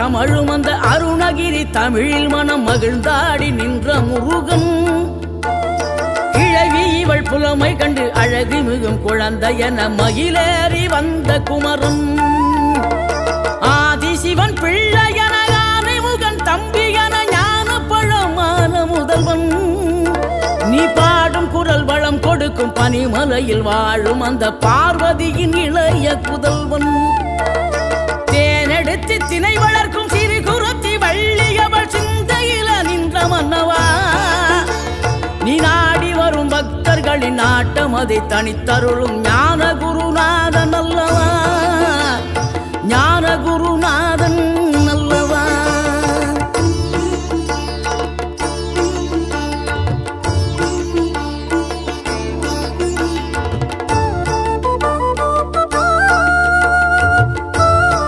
தமழும் அந்த அருணகிரி தமிழில் மனம் மகிழ்ந்தாடி நின்ற முருகன். கிழவி இவள் புலமை கண்டு அழகு மிகும் குழந்தை என மகிழேறி வந்த குமரன். ஆதிசிவன் பிள்ளையன ஆனைமுகன் தம்பி என ஞான பழமான முதல்வன். நீ பாடும் குரல் வளம் கொடுக்கும் பனிமலையில் வாழும் அந்த பார்வதியின் இளைய புதல்வன். தேனெடுத்து திணை வளர்க்கும் சிறு குருத்தி வள்ளியவள் சிந்தையில நின்ற மன்னவா. நீ நாடி வரும் பக்தர்களின் நாட்டம் அதை தனித்தருளும் ஞான குருநாதன் அல்லவா.